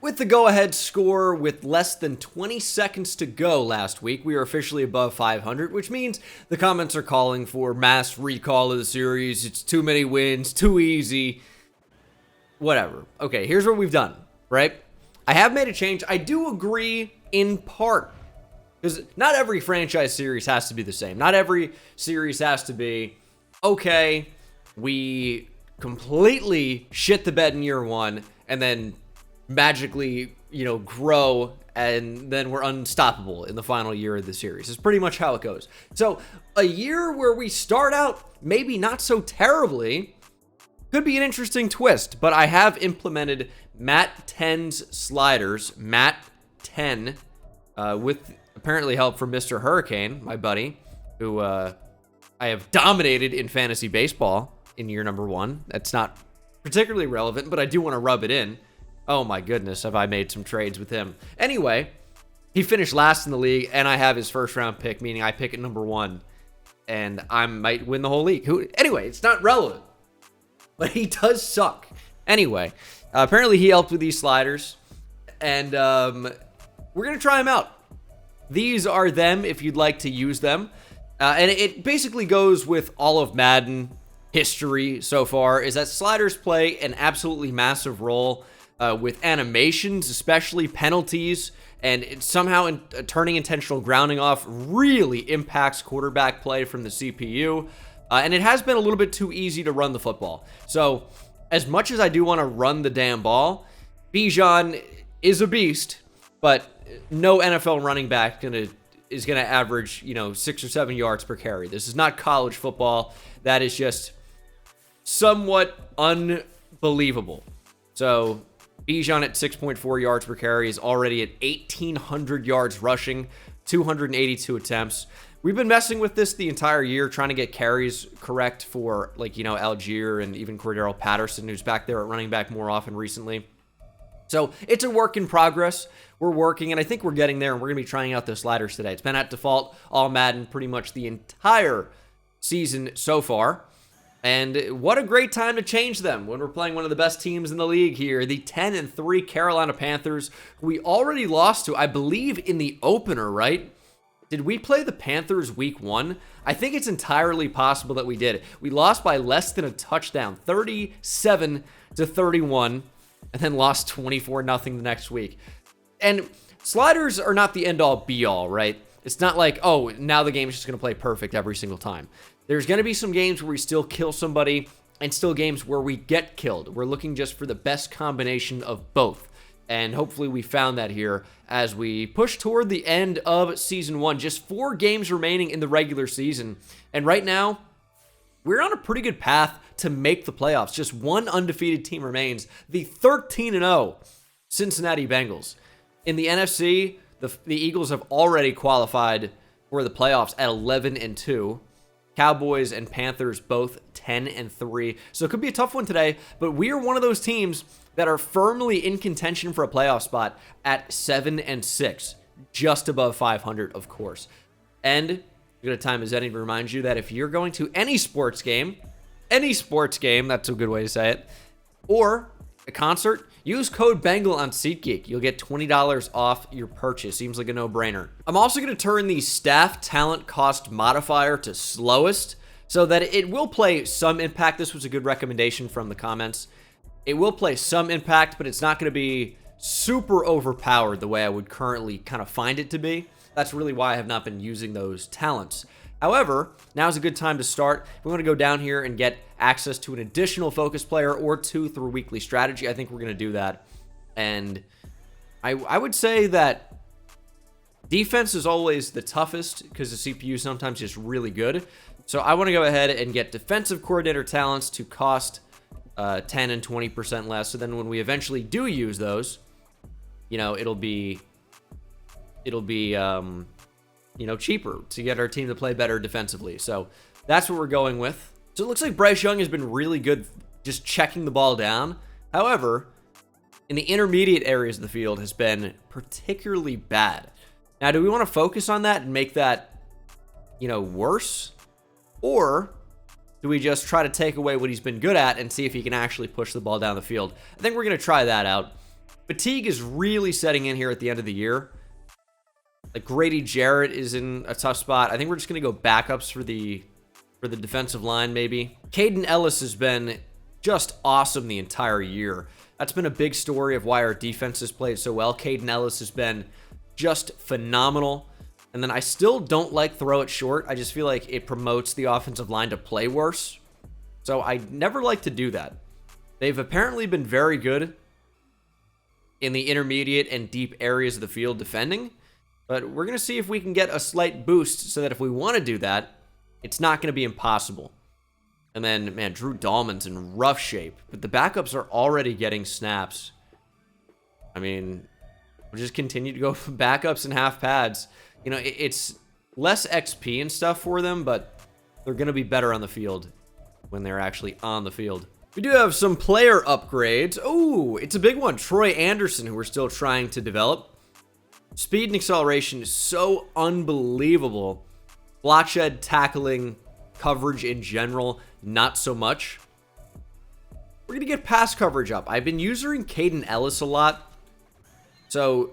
With the go-ahead score with less than 20 seconds to go last week, we are officially above 500, which means the comments are calling for mass recall of the series. It's too many wins, too easy, whatever. Okay, here's what we've done, right? I have made a change. I do agree in part, because not every franchise series has to be the same. Not every series has to be, okay, we completely shit the bed in year one, and then magically, grow, and then we're unstoppable in the final year of the series. It's pretty much how it goes. So a year where we start out maybe not so terribly could be an interesting twist, but I have implemented Matt 10's sliders, Matt 10, with apparently help from Mr. Hurricane, my buddy, who I have dominated in fantasy baseball in year number one. That's not particularly relevant, but I do want to rub it in. Oh my goodness, have I made some trades with him. Anyway, he finished last in the league, and I have his first round pick, meaning I pick at number one, and I might win the whole league. Anyway, it's not relevant, but he does suck. Anyway, apparently he helped with these sliders, and we're going to try them out. These are them if you'd like to use them, and it basically goes with all of Madden history so far, is that sliders play an absolutely massive role with animations, especially penalties, and it somehow turning intentional grounding off really impacts quarterback play from the CPU, and it has been a little bit too easy to run the football. So as much as I do want to run the damn ball, Bijan is a beast, but no NFL running back is gonna average 6 or 7 yards per carry. This is not college football. That is just somewhat unbelievable. So Bijan at 6.4 yards per carry is already at 1,800 yards rushing, 282 attempts. We've been messing with this the entire year, trying to get carries correct for Algier and even Cordero Patterson, who's back there at running back more often recently. So it's a work in progress. We're working, and I think we're getting there, and we're going to be trying out those sliders today. It's been at default all Madden pretty much the entire season so far. And what a great time to change them when we're playing one of the best teams in the league here, the 10-3 Carolina Panthers, who we already lost to, I believe, in the opener, right? Did we play the Panthers week one? I think it's entirely possible that we did. We lost by less than a touchdown, 37-31, and then lost 24-0 the next week. And sliders are not the end-all, be-all, right? It's not like, oh, now the game is just going to play perfect every single time. There's going to be some games where we still kill somebody and still games where we get killed. We're looking just for the best combination of both. And hopefully we found that here as we push toward the end of Season 1. Just 4 games remaining in the regular season. And right now, we're on a pretty good path to make the playoffs. Just one undefeated team remains. The 13-0 Cincinnati Bengals. In the NFC, the Eagles have already qualified for the playoffs at 11-2. Cowboys and Panthers both 10-3. So it could be a tough one today, but we are one of those teams that are firmly in contention for a playoff spot at 7-6, just above 500, of course. And a good time as any to remind you that if you're going to any sports game, that's a good way to say it, or a concert, use code BENGAL on SeatGeek. You'll get $20 off your purchase. Seems like a no-brainer. I'm also going to turn the staff talent cost modifier to slowest so that it will play some impact. This was a good recommendation from the comments. It will play some impact, but it's not going to be super overpowered the way I would currently kind of find it to be. That's really why I have not been using those talents. However, now's a good time to start. We want to go down here and get access to an additional focus player or 2 through weekly strategy. I think we're going to do that. And I would say that defense is always the toughest because the CPU is sometimes just really good. So I want to go ahead and get defensive coordinator talents to cost 10 and 20% less. So then when we eventually do use those, it'll be cheaper to get our team to play better defensively. So that's what we're going with. So it looks like Bryce Young has been really good just checking the ball down. However, in the intermediate areas of the field has been particularly bad. Now, do we want to focus on that and make that, worse? Or do we just try to take away what he's been good at and see if he can actually push the ball down the field? I think we're going to try that out. Fatigue is really setting in here at the end of the year. Like Grady Jarrett is in a tough spot. I think we're just going to go backups for the defensive line maybe. Caden Ellis has been just awesome the entire year. That's been a big story of why our defense has played so well. Caden Ellis has been just phenomenal. And then I still don't like throw it short. I just feel like it promotes the offensive line to play worse. So I never like to do that. They've apparently been very good in the intermediate and deep areas of the field defending. But we're going to see if we can get a slight boost so that if we want to do that, it's not going to be impossible. And then, man, Drew Dahlman's in rough shape. But the backups are already getting snaps. I mean, we'll just continue to go for backups and half pads. You know, it's less XP and stuff for them, but they're going to be better on the field when they're actually on the field. We do have some player upgrades. Oh, it's a big one. Troy Anderson, who we're still trying to develop. Speed and acceleration is so unbelievable. Block shed, tackling, coverage in general, not so much. We're going to get pass coverage up. I've been using Caden Ellis a lot. So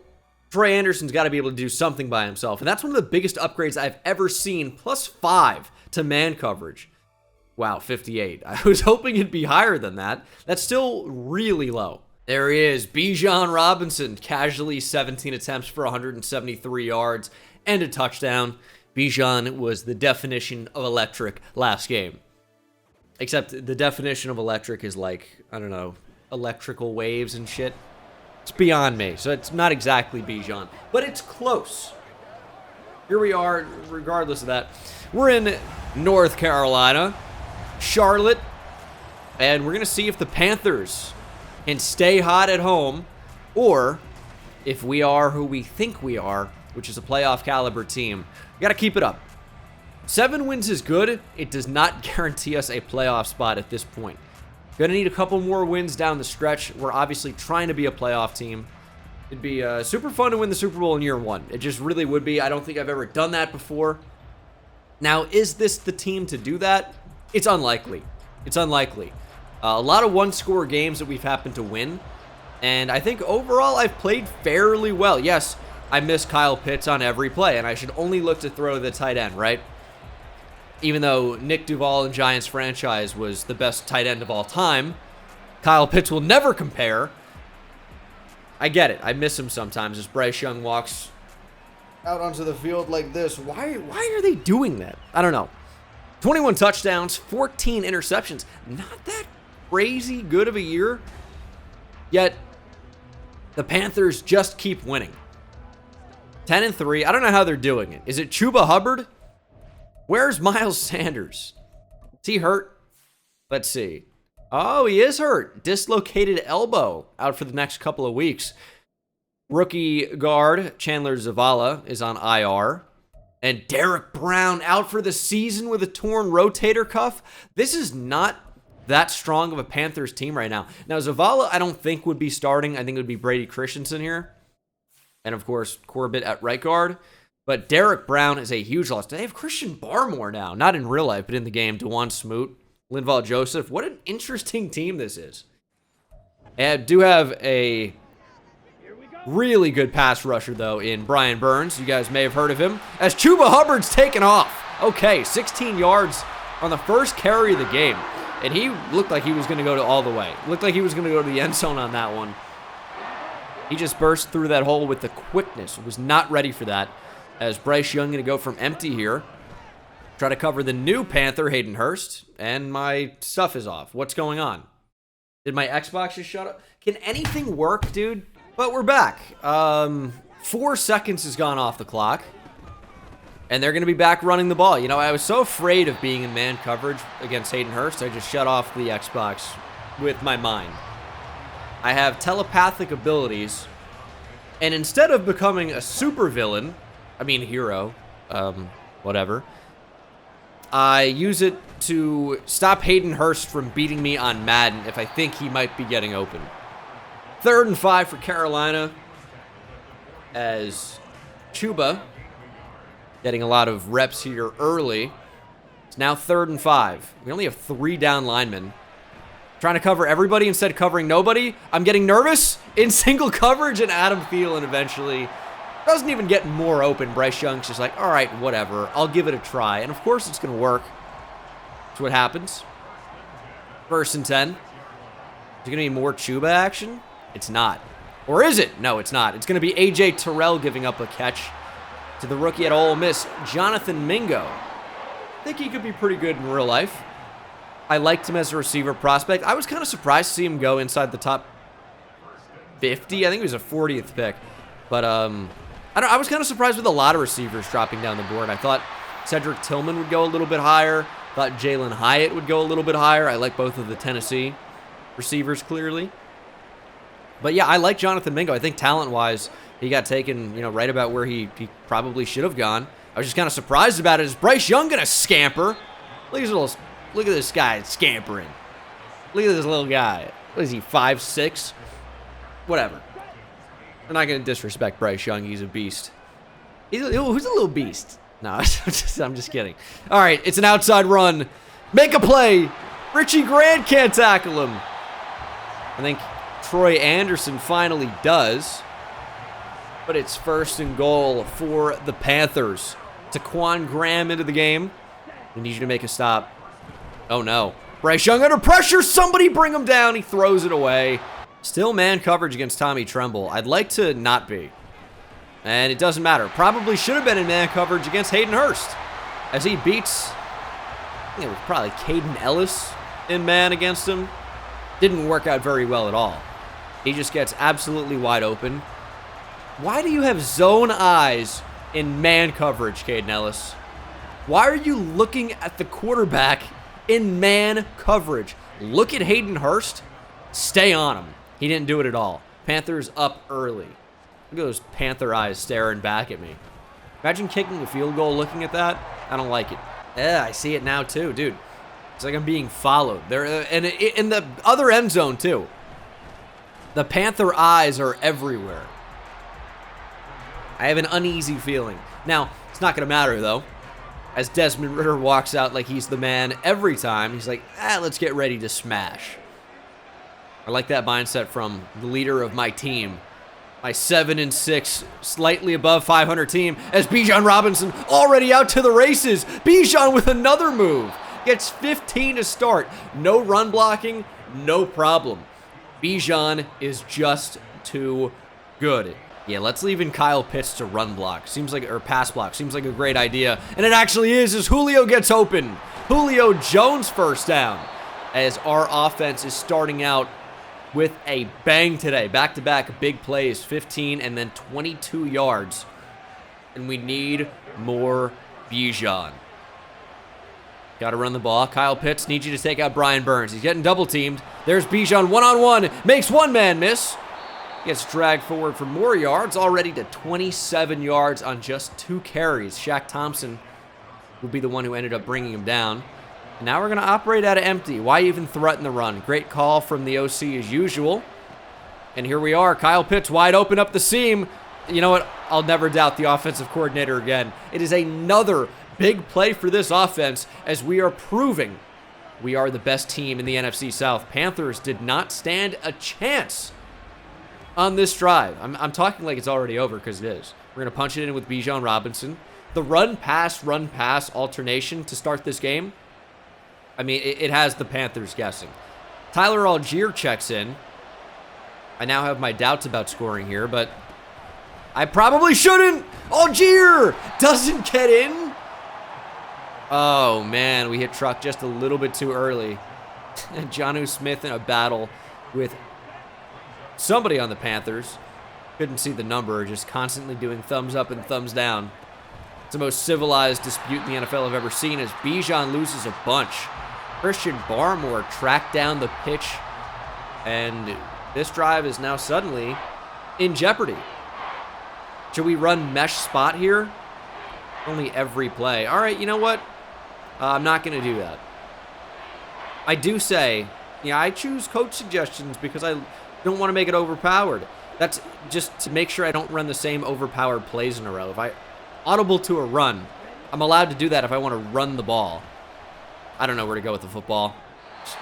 Troy Anderson's got to be able to do something by himself. And that's one of the biggest upgrades I've ever seen. +5 to man coverage. Wow, 58. I was hoping it'd be higher than that. That's still really low. There he is, Bijan Robinson, casually 17 attempts for 173 yards and a touchdown. Bijan was the definition of electric last game. Except the definition of electric is like, I don't know, electrical waves and shit. It's beyond me, so it's not exactly Bijan, but it's close. Here we are, regardless of that. We're in North Carolina, Charlotte, and we're going to see if the Panthers can stay hot at home, or if we are who we think we are, which is a playoff caliber team. We got to keep it up. 7 wins is good. It does not guarantee us a playoff spot at this point. Gonna need a couple more wins down the stretch. We're obviously trying to be a playoff team. It'd be super fun to win the Super Bowl in year 1. It just really would be. I don't think I've ever done that before. Now, is this the team to do that? It's unlikely. It's unlikely. A lot of one-score games that we've happened to win. And I think overall I've played fairly well. Yes, I miss Kyle Pitts on every play, and I should only look to throw the tight end, right? Even though Nick Duval in Giants franchise was the best tight end of all time, Kyle Pitts will never compare. I get it. I miss him sometimes as Bryce Young walks out onto the field like this. Why are they doing that? I don't know. 21 touchdowns, 14 interceptions. Not that crazy good of a year. Yet, the Panthers just keep winning. 10-3. I don't know how they're doing it. Is it Chuba Hubbard? Where's Miles Sanders? Is he hurt? Let's see. Oh, he is hurt. Dislocated elbow. Out for the next couple of weeks. Rookie guard Chandler Zavala is on IR. And Derek Brown out for the season with a torn rotator cuff. This is not that strong of a Panthers team right now. Now, Zavala, I don't think would be starting. I think it would be Brady Christensen here. And, of course, Corbett at right guard. But Derek Brown is a huge loss. They have Christian Barmore now. Not in real life, but in the game. DeJuan Smoot, Linval Joseph. What an interesting team this is. And I do have a really good pass rusher, though, in Brian Burns. You guys may have heard of him. As Chuba Hubbard's taken off. Okay, 16 yards on the first carry of the game. And he looked like he was going to go to all the way. Looked like he was going to go to the end zone on that one. He just burst through that hole with the quickness. Was not ready for that. As Bryce Young going to go from empty here. Try to cover the new Panther, Hayden Hurst. And my stuff is off. What's going on? Did my Xbox just shut up? Can anything work, dude? But we're back. 4 seconds has gone off the clock. And they're going to be back running the ball. You know, I was so afraid of being in man coverage against Hayden Hurst, I just shut off the Xbox with my mind. I have telepathic abilities. And instead of becoming a supervillain, I mean hero, whatever, I use it to stop Hayden Hurst from beating me on Madden if I think he might be getting open. 3rd and 5 for Carolina as Chuba getting a lot of reps here early. It's now 3rd and 5. We only have 3 down linemen. Trying to cover everybody instead of covering nobody. I'm getting nervous in single coverage, and Adam Thielen eventually doesn't even get more open. Bryce Young's just like, all right, whatever. I'll give it a try. And, of course, it's going to work. That's what happens. 1st and 10. Is there going to be more Chuba action? It's not. Or is it? No, it's not. It's going to be A.J. Terrell giving up a catch to the rookie at Ole Miss, Jonathan Mingo. I think he could be pretty good in real life. I liked him as a receiver prospect. I was kind of surprised to see him go inside the top 50. I think he was a 40th pick. But I was kind of surprised with a lot of receivers dropping down the board. I thought Cedric Tillman would go a little bit higher. Thought Jalen Hyatt would go a little bit higher. I like both of the Tennessee receivers clearly. But yeah, I like Jonathan Mingo. I think talent-wise, he got taken, right about where he probably should have gone. I was just kind of surprised about it. Is Bryce Young gonna scamper? Look at this guy scampering. Look at this little guy. What is he, 5'6"? Whatever. We're not going to disrespect Bryce Young. He's a beast. Who's a little beast? No, I'm just kidding. All right, it's an outside run. Make a play. Richie Grant can't tackle him. I think Troy Anderson finally does. But it's 1st and goal for the Panthers. Taquan Graham into the game. We need you to make a stop. Oh, no. Bryce Young under pressure. Somebody bring him down. He throws it away. Still man coverage against Tommy Tremble. I'd like to not be. And it doesn't matter. Probably should have been in man coverage against Hayden Hurst. As he beats, I think it was probably Caden Ellis in man against him. Didn't work out very well at all. He just gets absolutely wide open. Why do you have zone eyes in man coverage, Caden Ellis? Why are you looking at the quarterback in man coverage? Look at Hayden Hurst. Stay on him. He didn't do it at all. Panthers up early. Look at those Panther eyes staring back at me. Imagine kicking a field goal looking at that. I don't like it. Yeah, I see it now too, dude. It's like I'm being followed. They're and in the other end zone too. The Panther eyes are everywhere. I have an uneasy feeling. Now, it's not going to matter though. As Desmond Ridder walks out like he's the man every time, he's like, let's get ready to smash. I like that mindset from the leader of my team. My 7-6, slightly above 500 team, as Bijan Robinson already out to the races. Bijan with another move. Gets 15 to start. No run blocking, no problem. Bijan is just too good. Yeah, let's leave in Kyle Pitts to run block. Or pass block. Seems like a great idea. And it actually is, as Julio gets open. Julio Jones first down. As our offense is starting out with a bang today. Back-to-back big plays, 15 and then 22 yards. And we need more Bijan. Got to run the ball. Kyle Pitts needs you to take out Brian Burns. He's getting double-teamed. There's Bijan one-on-one. Makes one man miss. Gets dragged forward for more yards. Already to 27 yards on just 2 carries. Shaq Thompson will be the one who ended up bringing him down. Now we're going to operate out of empty. Why even threaten the run? Great call from the OC as usual. And here we are. Kyle Pitts wide open up the seam. You know what? I'll never doubt the offensive coordinator again. It is another big play for this offense as we are proving we are the best team in the NFC South. Panthers did not stand a chance on this drive. I'm talking like it's already over because it is. We're going to punch it in with Bijan Robinson. The run-pass alternation to start this game, I mean, it has the Panthers guessing. Tyler Algier checks in. I now have my doubts about scoring here, but I probably shouldn't. Algier doesn't get in. Oh, man, we hit truck just a little bit too early. Jonnu Smith in a battle with somebody on the Panthers. Couldn't see the number, just constantly doing thumbs up and thumbs down. It's the most civilized dispute in the NFL I've ever seen as Bijan loses a bunch. Christian Barmore tracked down the pitch, and this drive is now suddenly in jeopardy. Should we run mesh spot here? Only every play. All right, you know what? I'm not going to do that. I do say, I choose coach suggestions because I don't want to make it overpowered. That's just to make sure I don't run the same overpowered plays in a row. If I audible to a run, I'm allowed to do that if I want to run the ball. I don't know where to go with the football.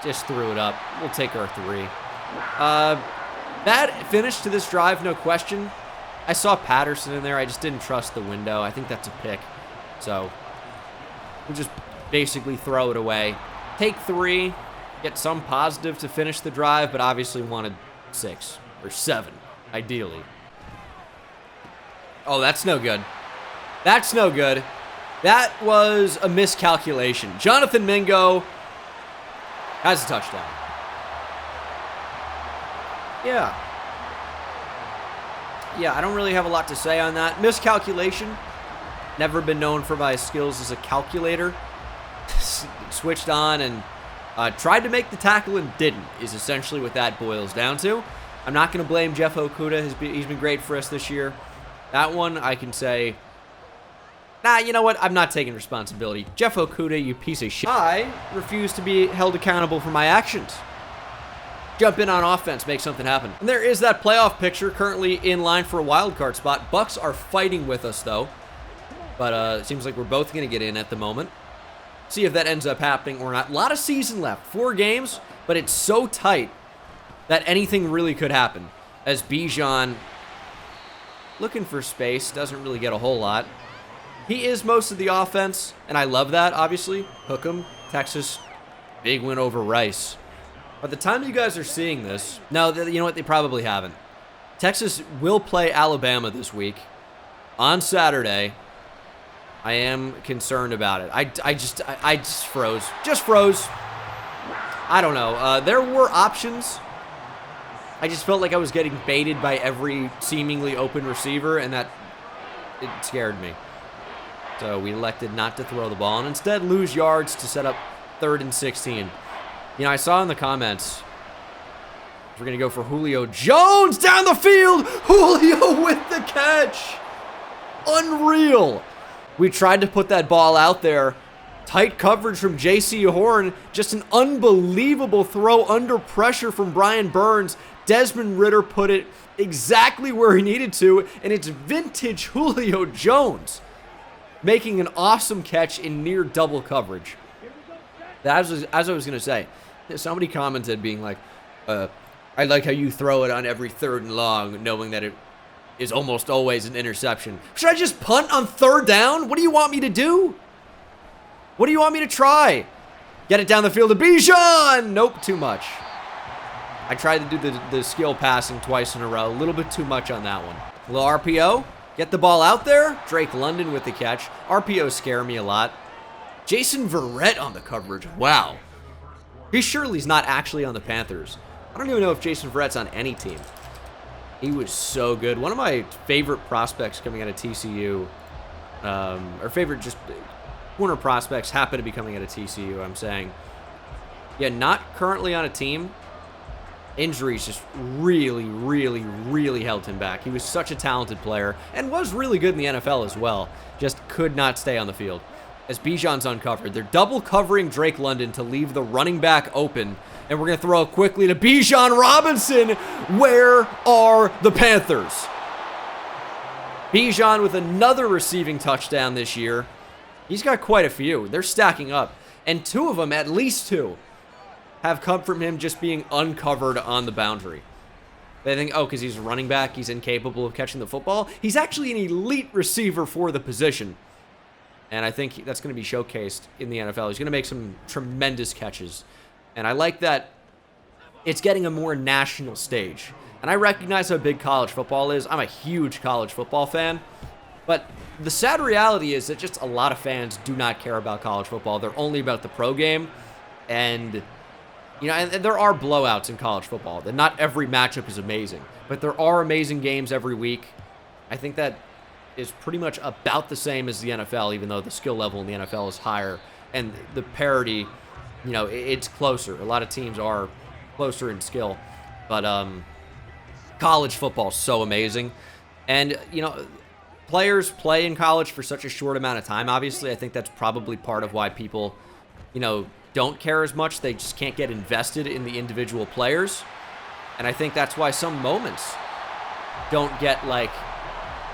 Just threw it up. We'll take our 3. Bad finish to this drive, no question. I saw Patterson in there. I just didn't trust the window. I think that's a pick. So we'll just basically throw it away. Take 3, get some positive to finish the drive, but obviously wanted 6 or 7, ideally. Oh, that's no good. That's no good. That was a miscalculation. Jonathan Mingo has a touchdown. Yeah, I don't really have a lot to say on that. Miscalculation. Never been known for my skills as a calculator. Switched on and tried to make the tackle and didn't, is essentially what that boils down to. I'm not going to blame Jeff Okudah. He's been great for us this year. That one, I can say, nah, you know what? I'm not taking responsibility. Jeff Okudah, you piece of shit. I refuse to be held accountable for my actions. Jump in on offense, make something happen. And there is that playoff picture currently in line for a wild card spot. Bucks are fighting with us, though. But it seems like we're both going to get in at the moment. See if that ends up happening or not. A lot of season left. 4 games, but it's so tight that anything really could happen. As Bijan, looking for space, doesn't really get a whole lot. He is most of the offense, and I love that, obviously. Hook 'em, Texas, big win over Rice. By the time you guys are seeing this, no, you know what? They probably haven't. Texas will play Alabama this week on Saturday. I am concerned about it. I just froze. Just froze. I don't know. There were options. I just felt like I was getting baited by every seemingly open receiver, and it scared me. So we elected not to throw the ball and instead lose yards to set up 3rd and 16. You know, I saw in the comments, we're going to go for Julio Jones down the field. Julio with the catch. Unreal. We tried to put that ball out there. Tight coverage from J.C. Horn. Just an unbelievable throw under pressure from Brian Burns. Desmond Ridder put it exactly where he needed to, and it's vintage Julio Jones making an awesome catch in near double coverage. As I was going to say, somebody commented being like, I like how you throw it on every 3rd and long, knowing that it is almost always an interception. Should I just punt on 3rd down? What do you want me to do? What do you want me to try? Get it down the field to Bijan! Nope, too much. I tried to do the skill passing twice in a row. A little bit too much on that one. A little RPO. Get the ball out there. Drake London with the catch. RPOs scare me a lot. Jason Verrett on the coverage. Wow. He surely's not actually on the Panthers. I don't even know if Jason Verrett's on any team. He was so good. One of my favorite prospects coming out of TCU, or favorite just corner prospects happen to be coming out of TCU, I'm saying. Yeah, not currently on a team. Injuries just really held him back. He was such a talented player and was really good in the NFL as well. Just could not stay on the field. As Bijan's uncovered, they're double covering Drake London to leave the running back open. And we're going to throw it quickly to Bijan Robinson. Where are the Panthers? Bijan with another receiving touchdown this year. He's got quite a few. They're stacking up. And 2 of them, at least 2, have come from him just being uncovered on the boundary. They think, oh, because he's a running back, he's incapable of catching the football. He's actually an elite receiver for the position. And I think that's going to be showcased in the NFL. He's going to make some tremendous catches. And I like that it's getting a more national stage. And I recognize how big college football is. I'm a huge college football fan. But the sad reality is that just a lot of fans do not care about college football. They're only about the pro game. And, you know, and there are blowouts in college football. That not every matchup is amazing. But there are amazing games every week. I think that is pretty much about the same as the NFL, even though the skill level in the NFL is higher. And the parity, you know, it's closer. A lot of teams are closer in skill. But college football is so amazing. And, you know, players play in college for such a short amount of time, obviously. I think that's probably part of why people, you know, don't care as much. They just can't get invested in the individual players. And I think that's why some moments don't get, like,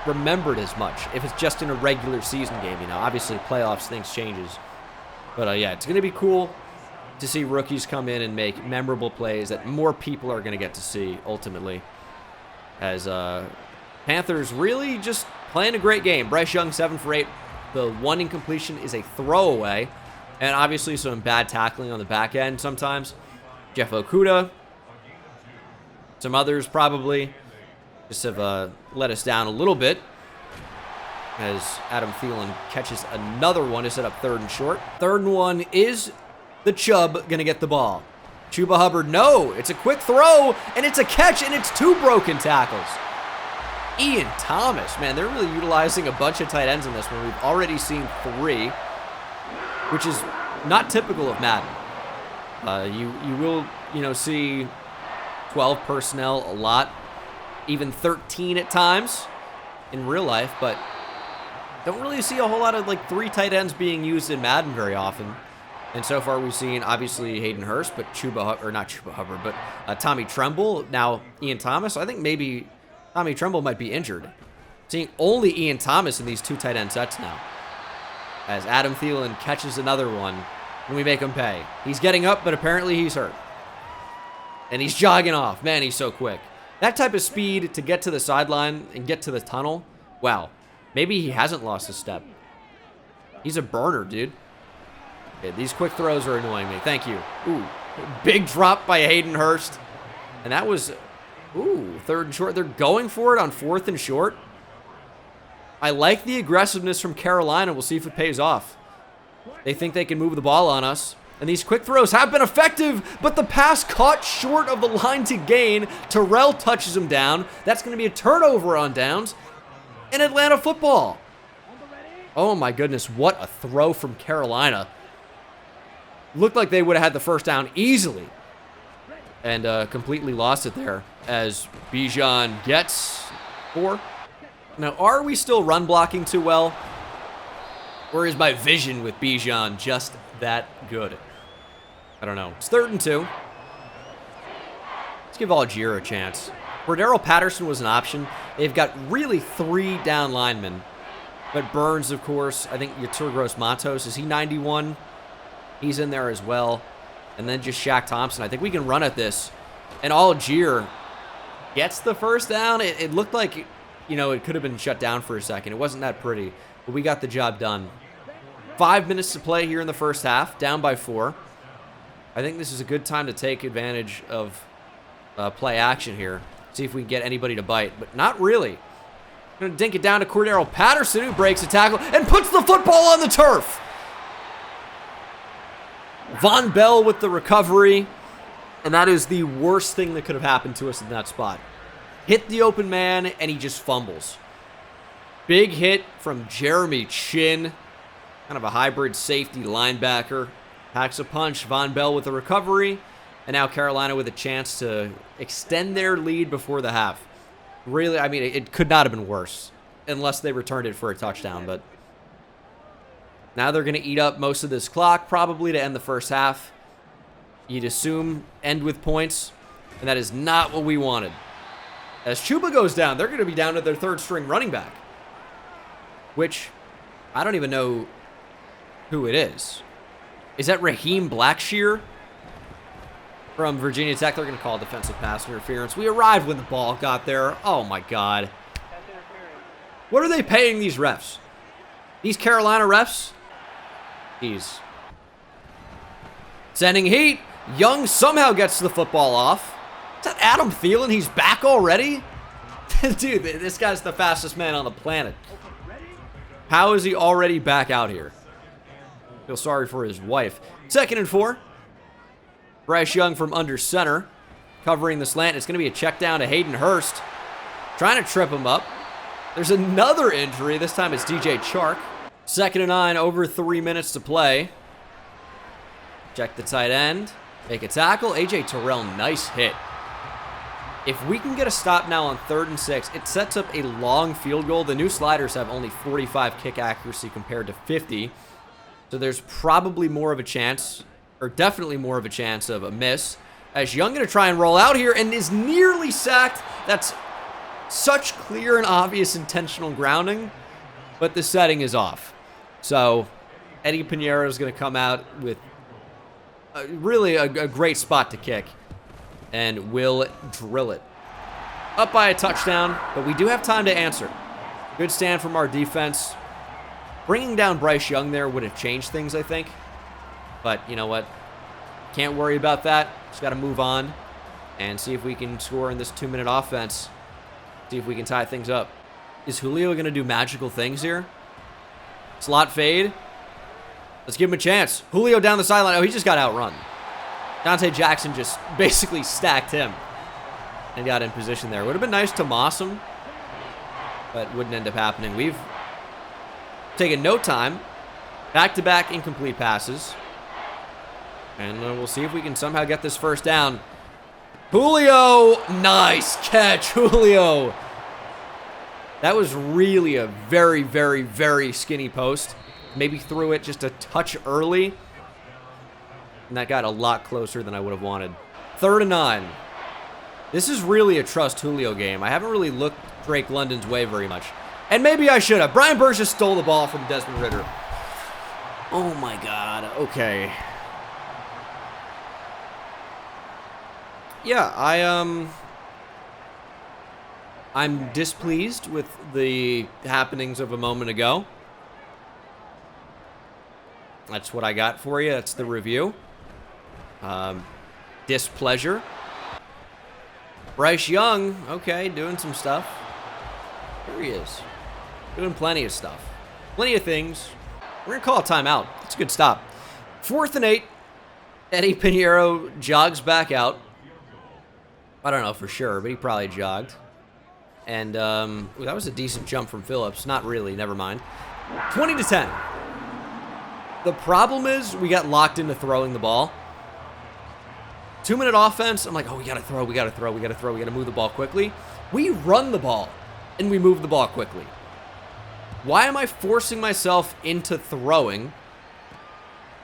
remembered as much if it's just in a regular season game. You know, obviously playoffs, things changes. But yeah, it's going to be cool. to see rookies come in and make memorable plays that more people are going to get to see ultimately. As Panthers really just playing a great game. Bryce Young, 7 for 8. The one incompletion is a throwaway. And obviously some bad tackling on the back end sometimes. Jeff Okudah. Some others probably just have let us down a little bit. As Adam Thielen catches another one to set up 3rd and short. 3rd and 1 is the Chubb going to get the ball. Chuba Hubbard, no. It's a quick throw, and it's a catch, and it's 2 broken tackles. Ian Thomas, man, they're really utilizing a bunch of tight ends in this one. We've already seen 3, which is not typical of Madden. You will, see 12 personnel a lot, even 13 at times in real life, but don't really see a whole lot of 3 tight ends being used in Madden very often. And so far we've seen obviously Hayden Hurst, but not Chuba Hubbard, but Tommy Tremble, now Ian Thomas. I think maybe Tommy Tremble might be injured. Seeing only Ian Thomas in these 2 tight end sets now. As Adam Thielen catches another one, and we make him pay. He's getting up, but apparently he's hurt. And he's jogging off. Man, he's so quick. That type of speed to get to the sideline and get to the tunnel, wow. Maybe he hasn't lost a step. He's a burner, dude. Okay, these quick throws are annoying me. Thank you. Ooh, big drop by Hayden Hurst. And that was, 3rd and short. They're going for it on 4th and short. I like the aggressiveness from Carolina. We'll see if it pays off. They think they can move the ball on us. And these quick throws have been effective, but the pass caught short of the line to gain. Terrell touches him down. That's going to be a turnover on downs. In Atlanta football. Oh my goodness, what a throw from Carolina. Looked like they would have had the first down easily. And completely lost it there as Bijan gets 4. Now, are we still run blocking too well? Or is my vision with Bijan just that good? I don't know. It's 3rd and 2. Let's give Algier a chance. Cordero Patterson was an option. They've got really 3 down linemen. But Burns, of course. I think Yatur Gross-Matos, is he 91? He's in there as well. And then just Shaq Thompson. I think we can run at this. And Algier gets the first down. It looked like, it could have been shut down for a second. It wasn't that pretty. But we got the job done. 5 minutes to play here in the first half. Down by 4. I think this is a good time to take advantage of play action here. See if we can get anybody to bite. But not really. I'm going to dink it down to Cordero Patterson, who breaks a tackle and puts the football on the turf. Von Bell with the recovery. And that is the worst thing that could have happened to us in that spot. Hit the open man, and he just fumbles. Big hit from Jeremy Chin. Kind of a hybrid safety linebacker. Packs a punch. Von Bell with the recovery. And now Carolina with a chance to extend their lead before the half. Really, I mean, it could not have been worse. Unless they returned it for a touchdown. But now they're going to eat up most of this clock, probably to end the first half. You'd assume end with points. And that is not what we wanted. As Chuba goes down, they're going to be down to their 3rd string running back. Which, I don't even know who it is. Is that Raheem Blackshear? From Virginia Tech, they're going to call defensive pass interference. We arrived when the ball got there. Oh, my God. What are they paying these refs? These Carolina refs? Jeez. Sending heat. Young somehow gets the football off. Is that Adam Thielen? He's back already? Dude, this guy's the fastest man on the planet. How is he already back out here? Feel sorry for his wife. 2nd and 4. Bryce Young from under center. Covering the slant. It's going to be a check down to Hayden Hurst. Trying to trip him up. There's another injury. This time it's DJ Chark. 2nd and 9. Over 3 minutes to play. Check the tight end. Make a tackle. AJ Terrell, nice hit. If we can get a stop now on 3rd and 6, it sets up a long field goal. The new sliders have only 45 kick accuracy compared to 50. So there's probably more of a chance, or definitely more of a chance of a miss. As Young going to try and roll out here and is nearly sacked. That's such clear and obvious intentional grounding, but the setting is off. So Eddie Pinheiro is going to come out with really a great spot to kick. And will drill it. Up by a touchdown, but we do have time to answer. Good stand from our defense. Bringing down Bryce Young there would have changed things, I think. But you know what? Can't worry about that. Just got to move on and see if we can score in this 2-minute offense. See if we can tie things up. Is Julio going to do magical things here? Slot fade. Let's give him a chance. Julio down the sideline. Oh, he just got outrun. Dante Jackson just basically stacked him and got in position there. Would have been nice to moss him, but wouldn't end up happening. We've taken no time. Back-to-back incomplete passes. And we'll see if we can somehow get this first down. Julio! Nice catch, Julio! That was really a very, very, very skinny post. Maybe threw it just a touch early. And that got a lot closer than I would have wanted. 3rd and 9. This is really a trust Julio game. I haven't really looked Drake London's way very much. And maybe I should have. Brian Burns just stole the ball from Desmond Ridder. Oh my God. Okay. Yeah, I'm displeased with the happenings of a moment ago. That's what I got for you. That's the review. Displeasure. Bryce Young, okay, doing some stuff. Here he is. Doing plenty of stuff. Plenty of things. We're going to call a timeout. It's a good stop. 4th and 8. Eddie Pinheiro jogs back out. I don't know for sure, but he probably jogged. And that was a decent jump from Phillips. Not really, never mind. 20-10. The problem is we got locked into throwing the ball. 2-minute offense, I'm like, oh, we got to throw, we got to move the ball quickly. We run the ball, and we move the ball quickly. Why am I forcing myself into throwing,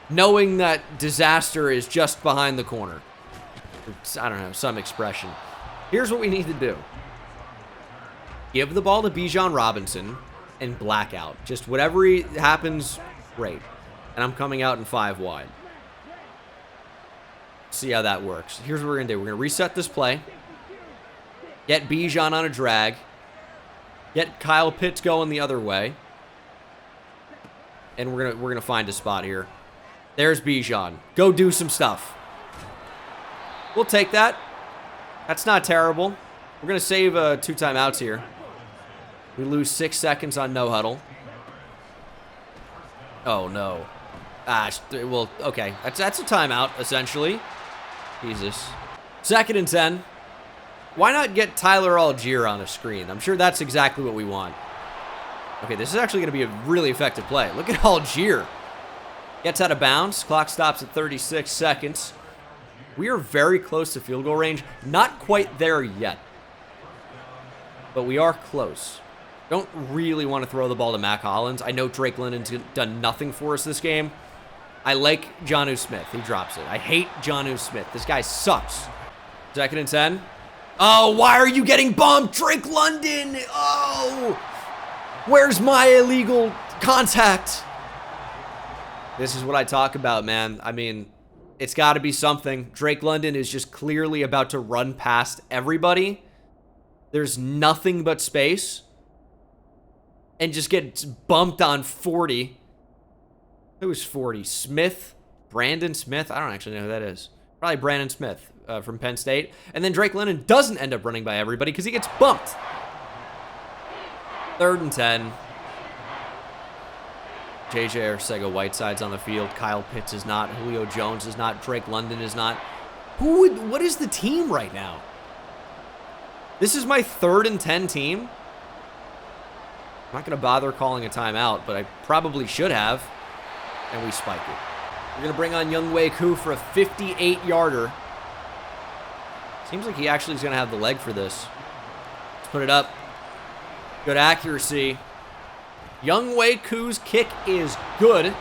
knowing that disaster is just behind the corner? I don't know, some expression. Here's what we need to do. Give the ball to Bijan Robinson and blackout. Just whatever happens, great. And I'm coming out in 5 wide. See how that works. Here's what we're going to do. We're going to reset this play. Get Bijan on a drag. Get Kyle Pitts going the other way. And we're gonna find a spot here. There's Bijan. Go do some stuff. We'll take that. That's not terrible. We're going to save 2 timeouts here. We lose 6 seconds on no huddle. Oh, no. Well, okay. That's a timeout, essentially. Jesus. 2nd and 10. Why not get Tyler Algier on a screen? I'm sure that's exactly what we want. Okay, this is actually going to be a really effective play. Look at Algier. Gets out of bounds. Clock stops at 36 seconds. We are very close to field goal range. Not quite there yet. But we are close. Don't really want to throw the ball to Mac Hollins. I know Drake London's done nothing for us this game. I like Jonnu Smith. He drops it. I hate Jonnu Smith. This guy sucks. 2nd and 10. Oh, why are you getting bumped? Drake London. Oh, where's my illegal contact? This is what I talk about, man. I mean, it's got to be something. Drake London is just clearly about to run past everybody. There's nothing but space. And just gets bumped on 40. Who's 40? Smith? Brandon Smith? I don't actually know who that is. Probably Brandon Smith from Penn State. And then Drake London doesn't end up running by everybody because he gets bumped. 3rd and 10. JJ Arcega-Whiteside's on the field. Kyle Pitts is not. Julio Jones is not. Drake London is not. What is the team right now? This is my 3rd and 10 team. I'm not going to bother calling a timeout, but I probably should have. And we spike it. We're going to bring on Younghoe Koo for a 58-yarder. Seems like he actually is going to have the leg for this. Let's put it up. Good accuracy. Younghoe Koo's kick is good.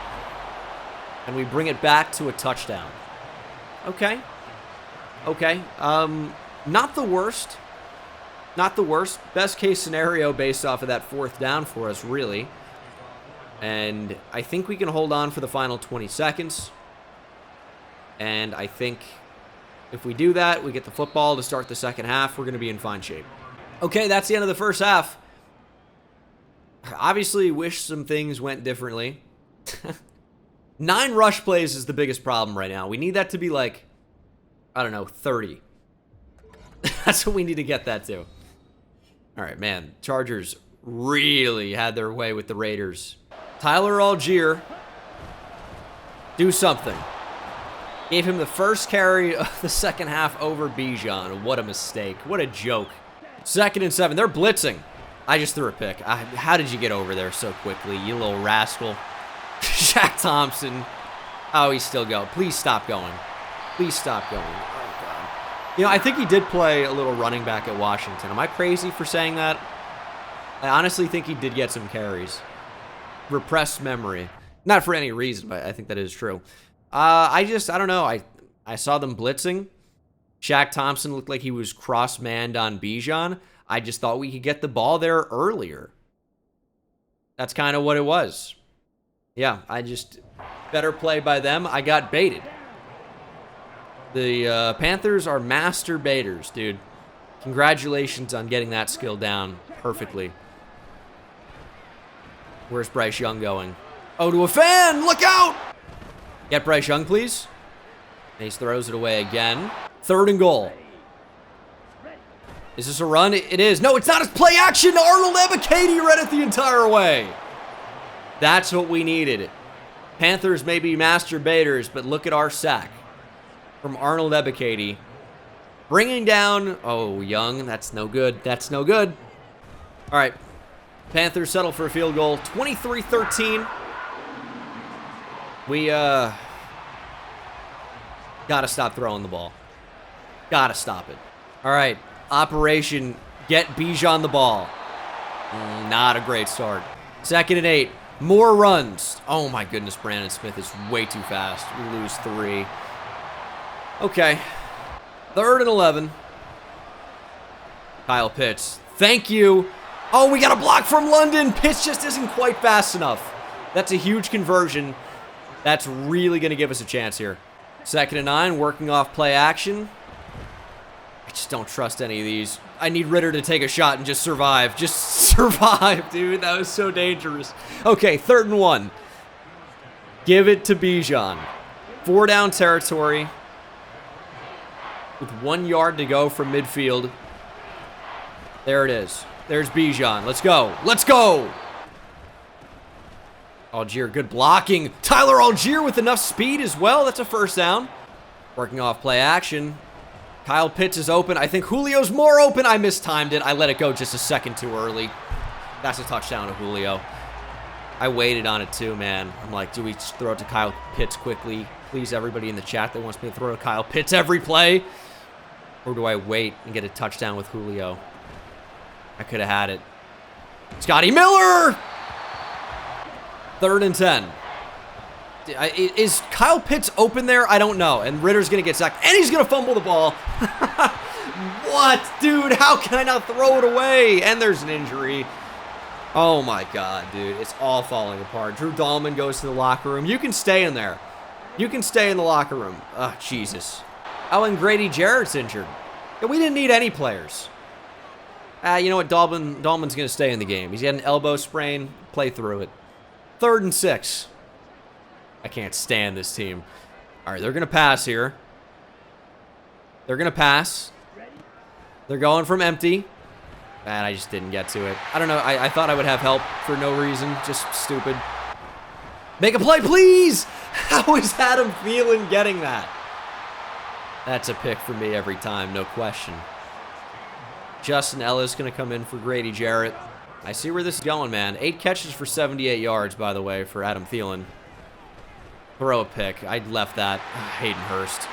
And we bring it back to a touchdown. Okay. Okay. Not the worst. Not the worst. Best case scenario based off of that 4th down for us, really. And I think we can hold on for the final 20 seconds. And I think if we do that, we get the football to start the second half, we're going to be in fine shape. Okay, that's the end of the first half. Obviously, wish some things went differently. 9 rush plays is the biggest problem right now. We need that to be like, I don't know, 30. That's what we need to get that to. All right, man. Chargers really had their way with the Raiders. Tyler Algier. Do something. Gave him the first carry of the second half over Bijan. What a mistake. What a joke. 2nd and 7. They're blitzing. I just threw a pick. How did you get over there so quickly, you little rascal? Shaq Thompson. Oh, he's still going. Please stop going. Please stop going. Oh, God. You know, I think he did play a little running back at Washington. Am I crazy for saying that? I honestly think he did get some carries. Repressed memory. Not for any reason, but I think that is true. I don't know. I saw them blitzing. Shaq Thompson looked like he was cross-manned on Bijan. I just thought we could get the ball there earlier. That's kind of what it was. Yeah, better play by them. I got baited. The Panthers are master baiters, dude. Congratulations on getting that skill down perfectly. Where's Bryce Young going? Oh, to a fan! Look out! Get Bryce Young, please. Mace throws it away again. 3rd and goal. Is this a run? It is. No, it's not. It's play action. Arnold Ebiketie read it the entire way. That's what we needed. Panthers may be master baiters, but look at our sack from Arnold Ebiketie. Bringing down, oh, Young. That's no good. That's no good. All right. Panthers settle for a field goal. 23-13. We, gotta stop throwing the ball. Gotta stop it. All right. Operation get Bijan the ball. Not a great start. 2nd and 8. More runs. Oh, my goodness. Brandon Smith is way too fast. We lose 3. Okay. 3rd and 11. Kyle Pitts. Thank you. Oh, we got a block from London. Pitts just isn't quite fast enough. That's a huge conversion. That's really going to give us a chance here. 2nd and 9. Working off play action. I just don't trust any of these. I need Ritter to take a shot and just survive. Just survive, dude. That was so dangerous. Okay, 3rd and 1. Give it to Bijan. 4 down territory. With 1 yard to go from midfield. There it is. There's Bijan. Let's go. Let's go. Algier, good blocking. Tyler Algier with enough speed as well. That's a 1st down. Working off play action. Kyle Pitts is open. I think Julio's more open. I mistimed it. I let it go just a second too early. That's a touchdown to Julio. I waited on it too, man. I'm like, do we throw it to Kyle Pitts quickly? Please, everybody in the chat that wants me to throw to Kyle Pitts every play. Or do I wait and get a touchdown with Julio? I could have had it. Scotty Miller! 3rd and 10. Is Kyle Pitts open there? I don't know. And Ritter's going to get sacked. And he's going to fumble the ball. What? Dude, how can I not throw it away? And there's an injury. Oh, my God, dude. It's all falling apart. Drew Dahlman goes to the locker room. You can stay in there. You can stay in the locker room. Oh, Jesus. Oh, and Grady Jarrett's injured. Yeah, we didn't need any players. You know what? Dahlman's going to stay in the game. He's got an elbow sprain. Play through it. 3rd and 6. I can't stand this team. All right, they're going to pass here. They're going to pass. They're going from empty. And I just didn't get to it. I don't know. I thought I would have help for no reason. Just stupid. Make a play, please! How is Adam Thielen getting that? That's a pick for me every time, no question. Justin Ellis going to come in for Grady Jarrett. I see where this is going, man. 8 catches for 78 yards, by the way, for Adam Thielen. Throw a pick. I left that. Hayden Hurst.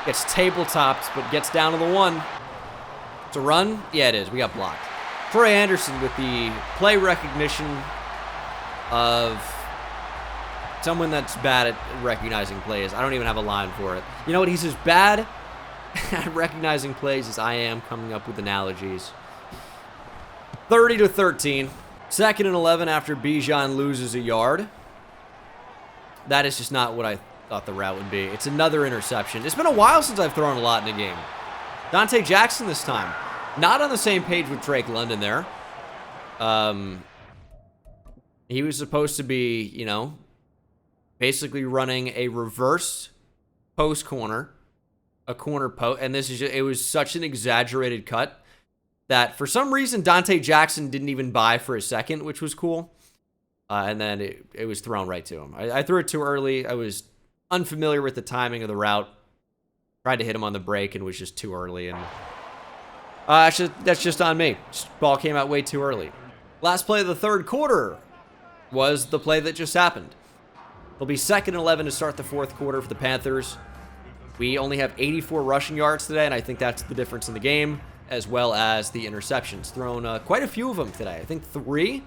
Gets tabletopped, but gets down to the 1. It's a run? Yeah, it is. We got blocked. Troy Anderson with the play recognition of someone that's bad at recognizing plays. I don't even have a line for it. You know what? He's as bad at recognizing plays as I am coming up with analogies. 30-13. 2nd and 11 after Bijan loses a yard. That is just not what I thought the route would be. It's another interception. It's been a while since I've thrown a lot in a game. Dante Jackson this time. Not on the same page with Drake London there. He was supposed to be, you know, basically running a reverse post corner, a corner post, and this is just, it was such an exaggerated cut that for some reason Dante Jackson didn't even buy for a second, which was cool. And then it was thrown right to him. I threw it too early. I was unfamiliar with the timing of the route. Tried to hit him on the break and was just too early. And actually, that's just on me. Ball came out way too early. Last play of the third quarter was the play that just happened. It'll be 2nd and 11 to start the fourth quarter for the Panthers. We only have 84 rushing yards today, and I think that's the difference in the game, as well as the interceptions. Thrown quite a few of them today. I think three.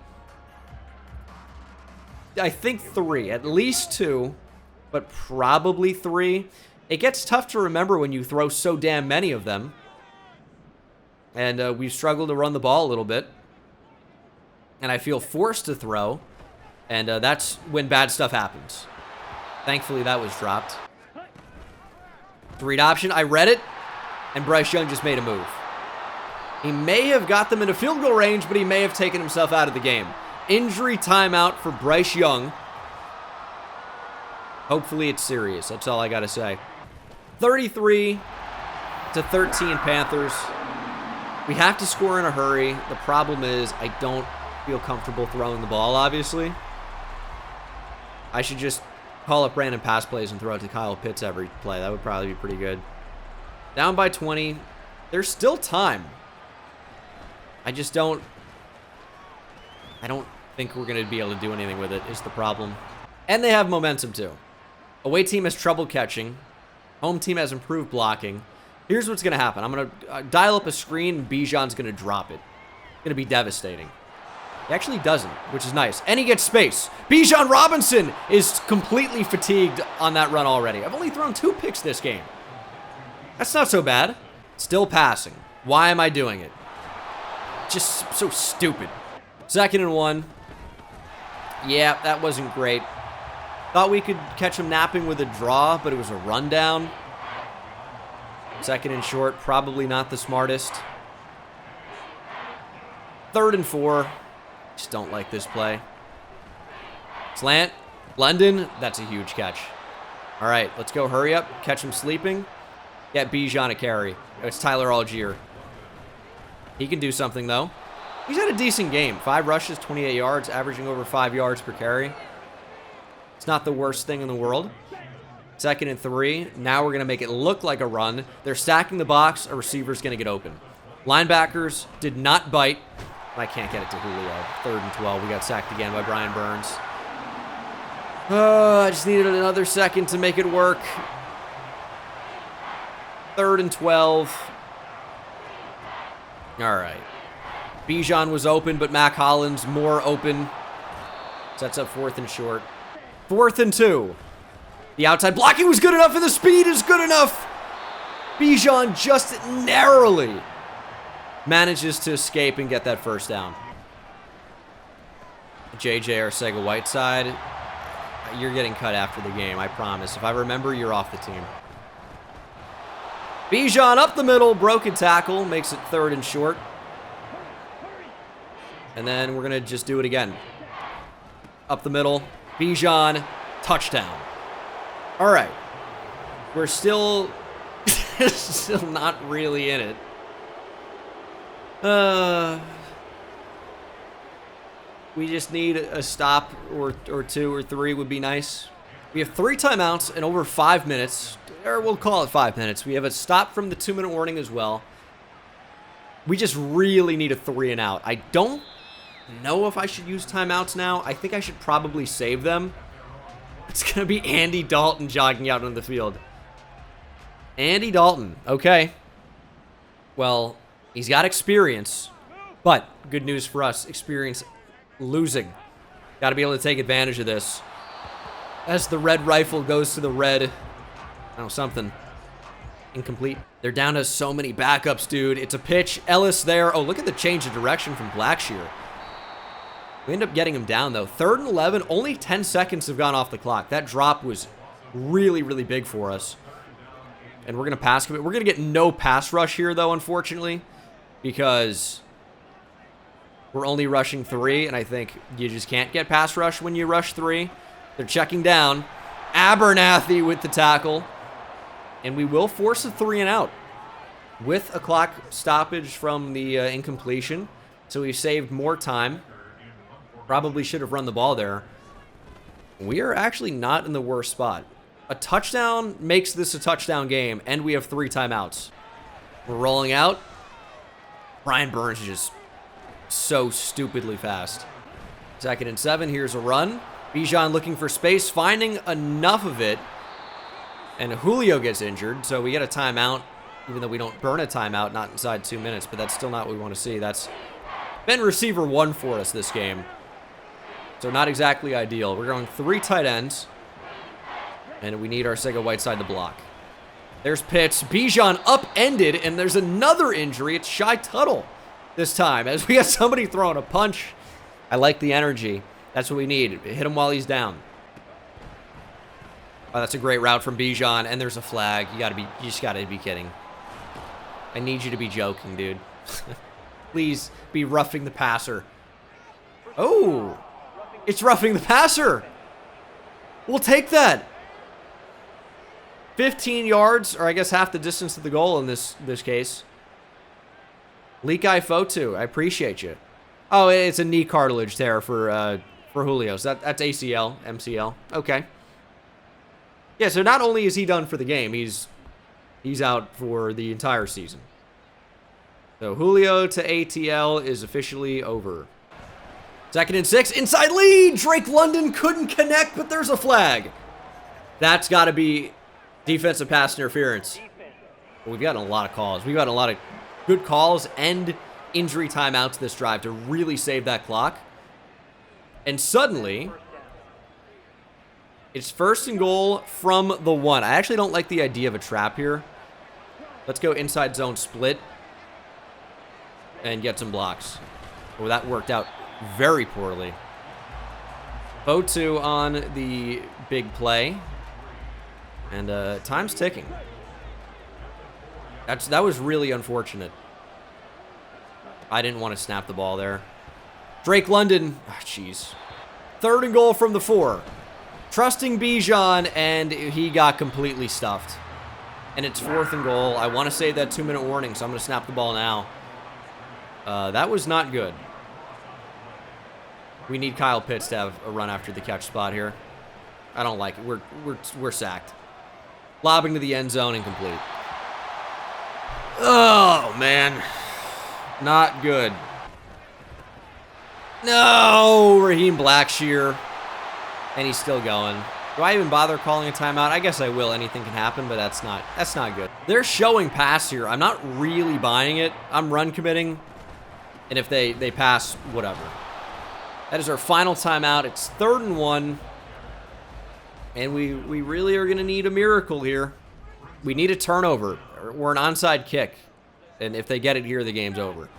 At least two, but probably three. It gets tough to remember when you throw so damn many of them. And we've struggled to run the ball a little bit. And I feel forced to throw. And that's when bad stuff happens. Thankfully, that was dropped. Read option. I read it. And Bryce Young just made a move. He may have got them into field goal range, but he may have taken himself out of the game. Injury timeout for Bryce Young. Hopefully it's serious. That's all I got to say. 33-13 Panthers. We have to score in a hurry. The problem is I don't feel comfortable throwing the ball, obviously. I should just call up random pass plays and throw it to Kyle Pitts every play. That would probably be pretty good. Down by 20. There's still time. I don't think we're going to be able to do anything with it, is the problem. And they have momentum, too. Away team has trouble catching. Home team has improved blocking. Here's what's going to happen. I'm going to dial up a screen, and Bijan's going to drop it. It's going to be devastating. He actually doesn't, which is nice. And he gets space. Bijan Robinson is completely fatigued on that run already. I've only thrown 2 picks this game. That's not so bad. Still passing. Why am I doing it? Just so stupid. 2nd and 1. Yeah, that wasn't great. Thought we could catch him napping with a draw, but it was a rundown. 2nd and short, probably not the smartest. 3rd and 4. Just don't like this play. Slant. London. That's a huge catch. All right, let's go. Hurry up. Catch him sleeping. Get Bijan a carry. It's Tyler Algier. He can do something, though. He's had a decent game. 5 rushes, 28 yards, averaging over 5 yards per carry. It's not the worst thing in the world. 2nd and 3. Now we're going to make it look like a run. They're stacking the box. A receiver's going to get open. Linebackers did not bite. I can't get it to Julio. 3rd and 12. We got sacked again by Brian Burns. I just needed another second to make it work. 3rd and 12. All right. Bijan was open, but Mac Hollins more open. Sets up 4th and short. 4th and 2. The outside blocking was good enough, and the speed is good enough. Bijan just narrowly manages to escape and get that first down. JJ Arcega-Whiteside, you're getting cut after the game, I promise. If I remember, you're off the team. Bijan up the middle, broken tackle, makes it 3rd and short. And then we're going to just do it again. Up the middle, Bijan, touchdown. All right. We're still not really in it. We just need a stop or 2 or 3 would be nice. We have 3 timeouts in over 5 minutes. Or we'll call it 5 minutes. We have a stop from the 2-minute warning as well. We just really need a 3 and out. I don't know if I should use timeouts now. I think I should probably save them. It's going to be Andy Dalton jogging out on the field. Andy Dalton. Okay. Well, he's got experience. But, good news for us, experience losing. Got to be able to take advantage of this. As the red rifle goes to the red... Oh, something. Incomplete. They're down to so many backups, dude. It's a pitch. Ellis there. Oh, look at the change of direction from Blackshear. We end up getting him down, though. 3rd and 11. Only 10 seconds have gone off the clock. That drop was really, really big for us. And we're going to pass commit. We're going to get no pass rush here, though, unfortunately, because we're only rushing 3, and I think you just can't get pass rush when you rush 3. They're checking down. Abernathy with the tackle. And we will force a 3 and out with a clock stoppage from the incompletion. So we saved more time. Probably should have run the ball there. We are actually not in the worst spot. A touchdown makes this a touchdown game, and we have 3 timeouts. We're rolling out. Brian Burns is just so stupidly fast. 2nd and 7. Here's a run. Bijan looking for space, finding enough of it. And Julio gets injured, so we get a timeout, even though we don't burn a timeout, not inside 2 minutes, but that's still not what we want to see. That's been receiver 1 for us this game. So not exactly ideal. We're going 3 tight ends, and we need our Arcega-Whiteside to block. There's Pitts. Bijan upended, and there's another injury. It's Shy Tuttle this time, as we got somebody throwing a punch. I like the energy. That's what we need. Hit him while he's down. Oh, that's a great route from Bijan, and there's a flag. You just gotta be kidding. I need you to be joking, dude. Please be roughing the passer. Oh, it's roughing the passer. We'll take that. 15 yards, or I guess half the distance to the goal in this case. Leaky Fotu, I appreciate you. Oh, it's a knee cartilage tear for Julio. So that's ACL, MCL. Okay. Yeah, so not only is he done for the game, he's out for the entire season. So Julio to ATL is officially over. 2nd and 6, inside lead. Drake London couldn't connect, but there's a flag. That's got to be defensive pass interference. Well, we've gotten a lot of calls. We've got a lot of good calls and injury timeouts this drive to really save that clock. And suddenly, it's 1st and goal from the 1. I actually don't like the idea of a trap here. Let's go inside zone split and get some blocks. Oh, that worked out very poorly. Fotu on the big play. And time's ticking. That was really unfortunate. I didn't want to snap the ball there. Drake London. Jeez. 3rd and goal from the 4. Trusting Bijan, and he got completely stuffed. And it's 4th and goal. I want to save that 2-minute warning, so I'm going to snap the ball now. That was not good. We need Kyle Pitts to have a run after the catch spot here. I don't like it. We're sacked. Lobbing to the end zone, incomplete. Oh, man. Not good. No, Raheem Blackshear. And he's still going. Do I even bother calling a timeout? I guess I will. Anything can happen, but that's not good. They're showing pass here. I'm not really buying it. I'm run committing. And if they pass, whatever. That is our final timeout. It's 3rd and 1. And we really are going to need a miracle here. We need a turnover or an onside kick. And if they get it here, the game's over.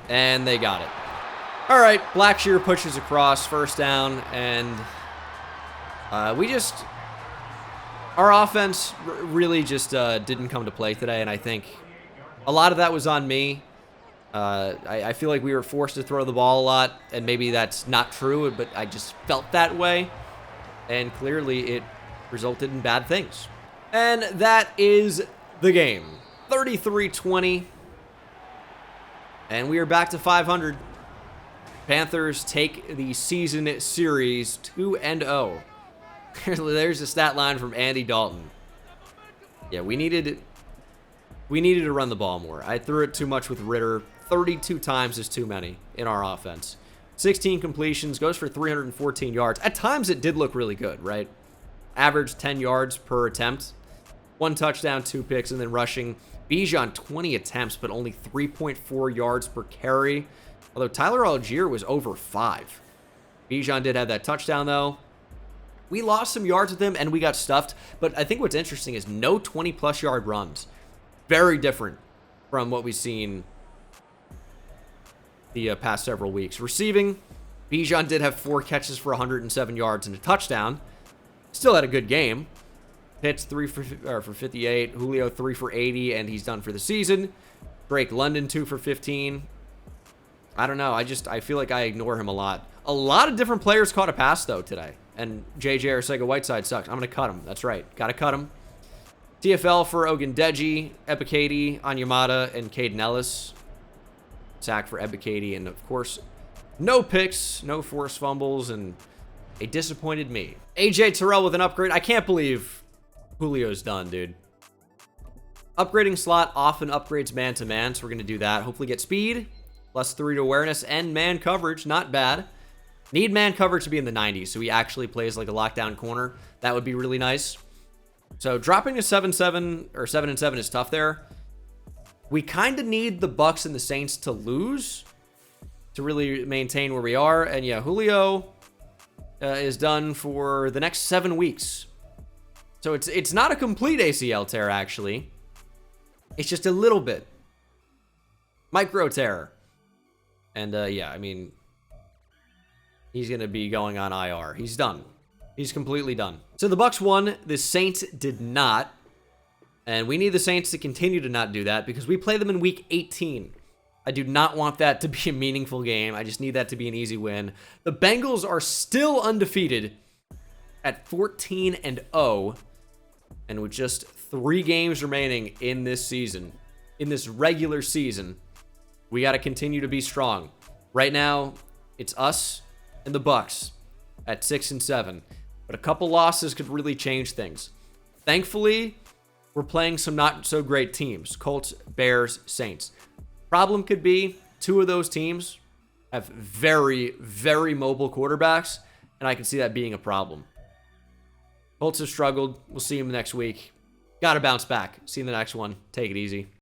And they got it. All right, Blackshear pushes across, 1st down, and our offense really just didn't come to play today, and I think a lot of that was on me. I feel like we were forced to throw the ball a lot, and maybe that's not true, but I just felt that way, and clearly it resulted in bad things. And that is the game. 33-20, and we are back to 500. Panthers take the season series 2-0. There's a stat line from Andy Dalton. Yeah, we needed to run the ball more. I threw it too much with Ritter. 32 times is too many in our offense. 16 completions, goes for 314 yards. At times it did look really good, right? Average 10 yards per attempt. 1 touchdown, 2 picks, and then rushing. Bijan 20 attempts, but only 3.4 yards per carry. Although Tyler Algier was over 5. Bijan did have that touchdown, though. We lost some yards with him, and we got stuffed. But I think what's interesting is no 20-plus yard runs. Very different from what we've seen the past several weeks. Receiving, Bijan did have 4 catches for 107 yards and a touchdown. Still had a good game. Pitts 3 for 58. Julio 3 for 80, and he's done for the season. Drake London 2 for 15. I don't know. I feel like I ignore him a lot. A lot of different players caught a pass, though, today. And JJ Arcega-Whiteside sucks. I'm going to cut him. That's right. Got to cut him. TFL for Ogundeji, Ebiketie, Onyemata, and Caden Ellis. Sack for Ebiketie, and of course, no picks, no forced fumbles, and a disappointed me. AJ Terrell with an upgrade. I can't believe Julio's done, dude. Upgrading slot often upgrades man-to-man, so we're going to do that. Hopefully get speed, +3 to awareness, and man coverage. Not bad. Need man coverage to be in the 90s, so he actually plays like a lockdown corner. That would be really nice. So dropping to 7-7 or 7-7 is tough there. We kind of need the Bucks and the Saints to lose to really maintain where we are. And yeah, Julio is done for the next 7 weeks. So it's not a complete ACL tear, actually. It's just a little bit. Micro tear. And yeah, I mean, he's going to be going on IR. He's done. He's completely done. So the Bucks won. The Saints did not. And we need the Saints to continue to not do that because we play them in week 18. I do not want that to be a meaningful game. I just need that to be an easy win. The Bengals are still undefeated at 14-0. And with just 3 games remaining in this season, in this regular season, we got to continue to be strong. Right now, it's us and the Bucks at 6-7. But a couple losses could really change things. Thankfully, we're playing some not so great teams. Colts, Bears, Saints. Problem could be 2 of those teams have very, very mobile quarterbacks, and I can see that being a problem. Colts have struggled. We'll see them next week. Got to bounce back. See you in the next one. Take it easy.